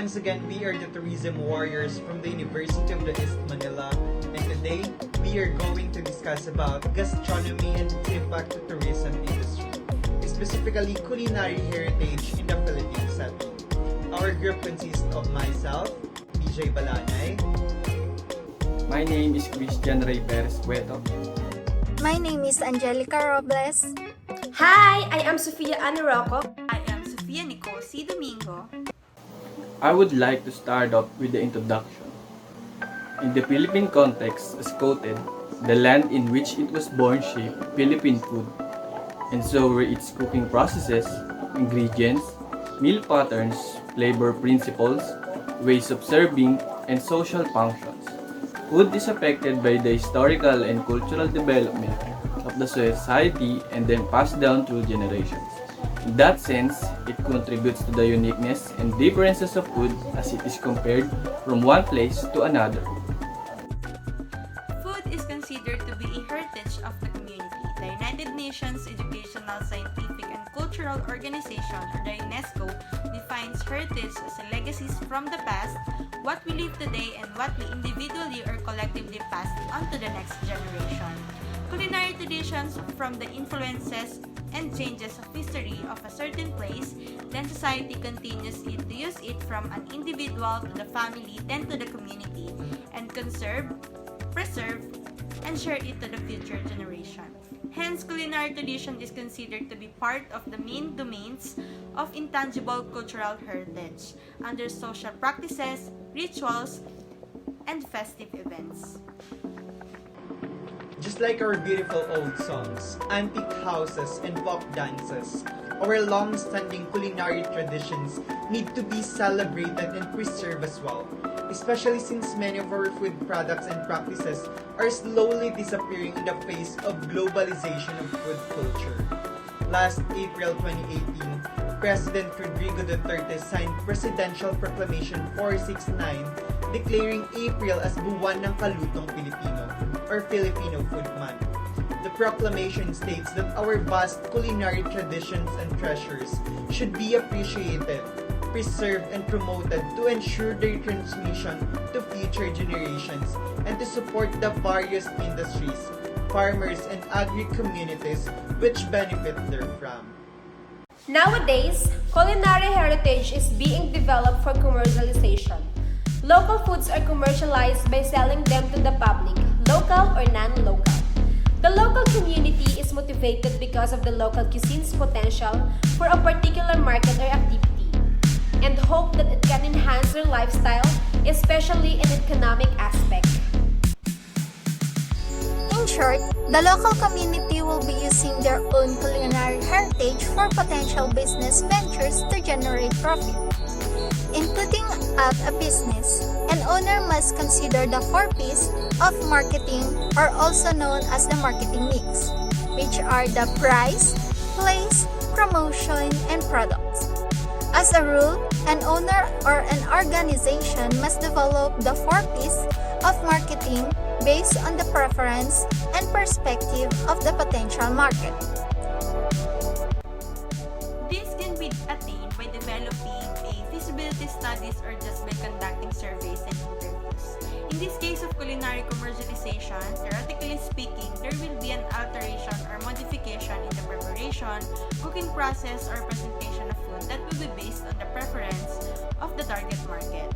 Once again, we are the tourism warriors from the University of the East Manila, and today we are going to discuss about gastronomy and its impact to tourism industry, specifically culinary heritage in the Philippine setting. Our group consists of myself, BJ Balanay. My name is Christian Ray Perez Cueto. My name is Angelica Robles. Hi, I am Sofia Anarocco. I am Sofia Nicole C. Domingo. I would like to start off with the introduction. In the Philippine context, as quoted, the land in which it was born shaped Philippine food, and so were its cooking processes, ingredients, meal patterns, flavor principles, ways of serving, and social functions. Food is affected by the historical and cultural development of the society and then passed down through generations. In that sense, it contributes to the uniqueness and differences of food as it is compared from one place to another. Food is considered to be a heritage of the community. The United Nations Educational, Scientific, and Cultural Organization, or the UNESCO, defines heritage as a legacies from the past, what we live today, and what we individually or collectively pass on to the next generation. Culinary traditions from the influences and changes of history of a certain place, then society continues to use it from an individual to the family, then to the community, and conserve, preserve, and share it to the future generation. Hence, culinary tradition is considered to be part of the main domains of intangible cultural heritage under social practices, rituals, and festive events. Just like our beautiful old songs, antique houses, and folk dances, our long-standing culinary traditions need to be celebrated and preserved as well, especially since many of our food products and practices are slowly disappearing in the face of globalization of food culture. Last April 2018, President Rodrigo Duterte signed Presidential Proclamation 469 declaring April as Buwan ng Kalutong Pilipino, or Filipino Food Month. The proclamation states that our vast culinary traditions and treasures should be appreciated, preserved, and promoted to ensure their transmission to future generations and to support the various industries, farmers, and agri-communities which benefit therefrom. Nowadays, culinary heritage is being developed for commercialization. Local foods are commercialized by selling them to the public, local or non-local. The local community is motivated because of the local cuisine's potential for a particular market or activity, and hope that it can enhance their lifestyle, especially in economic aspect. In short, the local community will be using their own culinary heritage for potential business ventures to generate profit. In putting up a business, an owner must consider the 4 P's of marketing, or also known as the marketing mix, which are the price, place, promotion, and products. As a rule, an owner or an organization must develop the 4 P's of marketing based on the preference and perspective of the potential market. This can be attained by developing a feasibility studies or just by conducting surveys and interviews. In this case of culinary commercialization, theoretically speaking, there will be an alteration or modification in the preparation, cooking process, or presentation of food that will be based on the preference of the target market.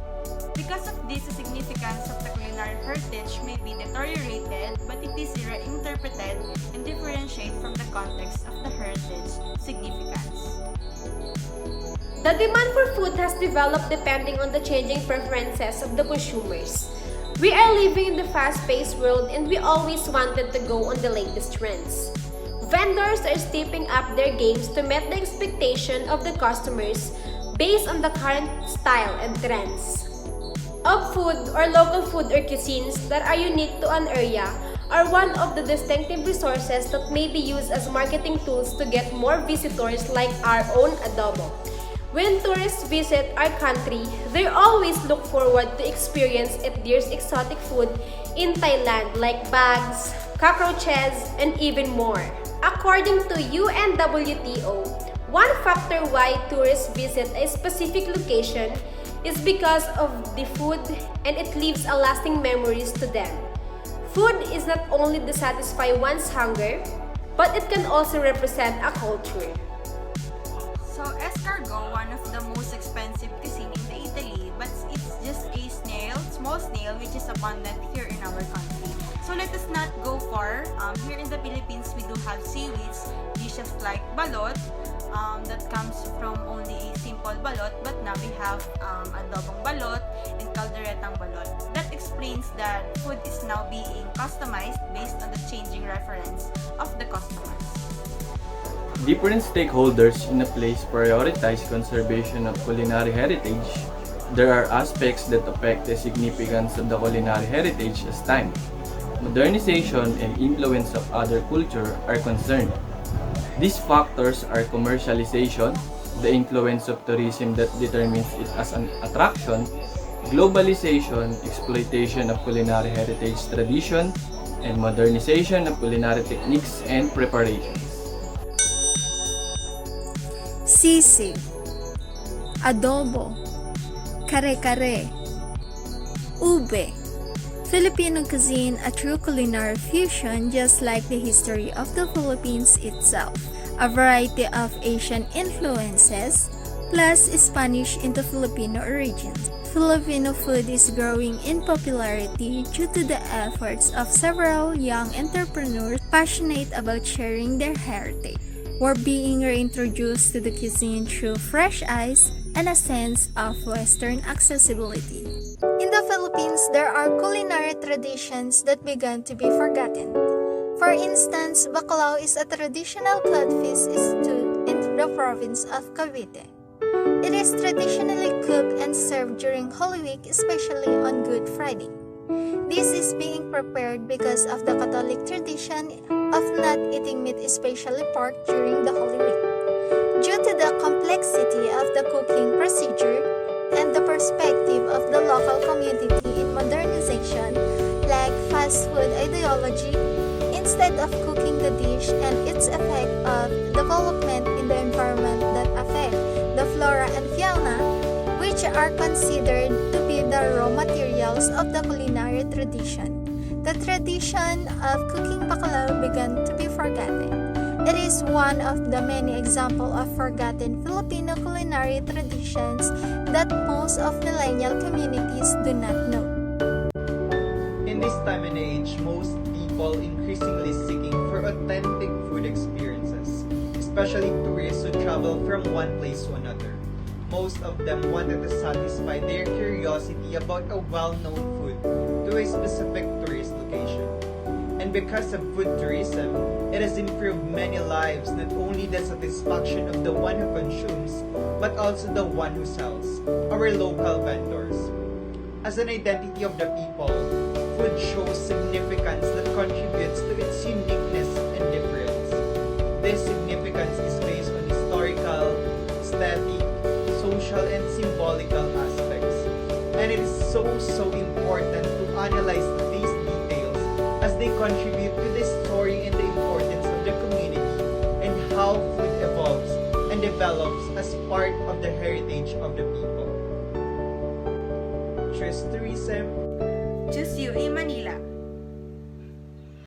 Because of this, the significance of the culinary heritage may be deteriorated, but it is reinterpreted and differentiated from the context of the heritage significance. The demand for food has developed depending on the changing preferences of the consumers. We are living in the fast-paced world and we always wanted to go on the latest trends. Vendors are stepping up their games to meet the expectation of the customers based on the current style and trends of food, or local food or cuisines that are unique to an area are one of the distinctive resources that may be used as marketing tools to get more visitors, like our own adobo. When tourists visit our country, they always look forward to experience Edir's exotic food in Thailand, like bags, cockroaches, and even more. According to UNWTO, one factor why tourists visit a specific location is because of the food, and it leaves a lasting memories to them. Food is not only to satisfy one's hunger, but it can also represent a culture. So, escargot, one of the most expensive cuisine in the Italy, but it's just a small snail, which is abundant here in our country. So, let us not go far. Here in the Philippines, we do have seaweeds, dishes like balot, that comes from only a simple balot, but now we have adobong balot and calderetang balot. That explains that food is now being customized based on the changing reference of the customers. Different stakeholders in a place prioritize conservation of culinary heritage. There are aspects that affect the significance of the culinary heritage as time, modernization, and influence of other culture are concerned. These factors are commercialization, the influence of tourism that determines it as an attraction, globalization, exploitation of culinary heritage tradition, and modernization of culinary techniques and preparations. Sisig, adobo, kare-kare, ube. Filipino cuisine, a true culinary fusion just like the history of the Philippines itself. A variety of Asian influences plus Spanish into Filipino origins. Filipino food is growing in popularity due to the efforts of several young entrepreneurs passionate about sharing their heritage. We're being reintroduced to the cuisine through fresh eyes and a sense of Western accessibility. In the Philippines, there are culinary traditions that began to be forgotten. For instance, bacalao is a traditional codfish stew in the province of Cavite. It is traditionally cooked and served during Holy Week, especially on Good Friday. This is being prepared because of the Catholic tradition of not eating meat, especially pork, during the Holy Week. Due to the complexity of the cooking procedure and the perspective of the local community in modernization, like fast food ideology, instead of cooking the dish and its effect of development in the environment that affect the flora and fauna, which are considered to be the raw materials of the culinary tradition. The tradition of cooking bacalao began to be forgotten. It is one of the many examples of forgotten Filipino culinary traditions that most of millennial communities do not know. In this time and age, most people increasingly seeking for authentic food experiences, especially tourists who travel from one place to another. Most of them wanted to satisfy their curiosity about a well-known food to a specific tourist location. And because of food tourism, it has improved many lives, not only the satisfaction of the one who consumes, but also the one who sells, our local vendors. As an identity of the people, food shows significance that contributes to its uniqueness and difference. This significance is based on historical, aesthetic, social, and symbolical aspects. And it is so important to analyze these details as they contribute to the story and the importance of the community and how food evolves and develops as part of the heritage of the people. Tourism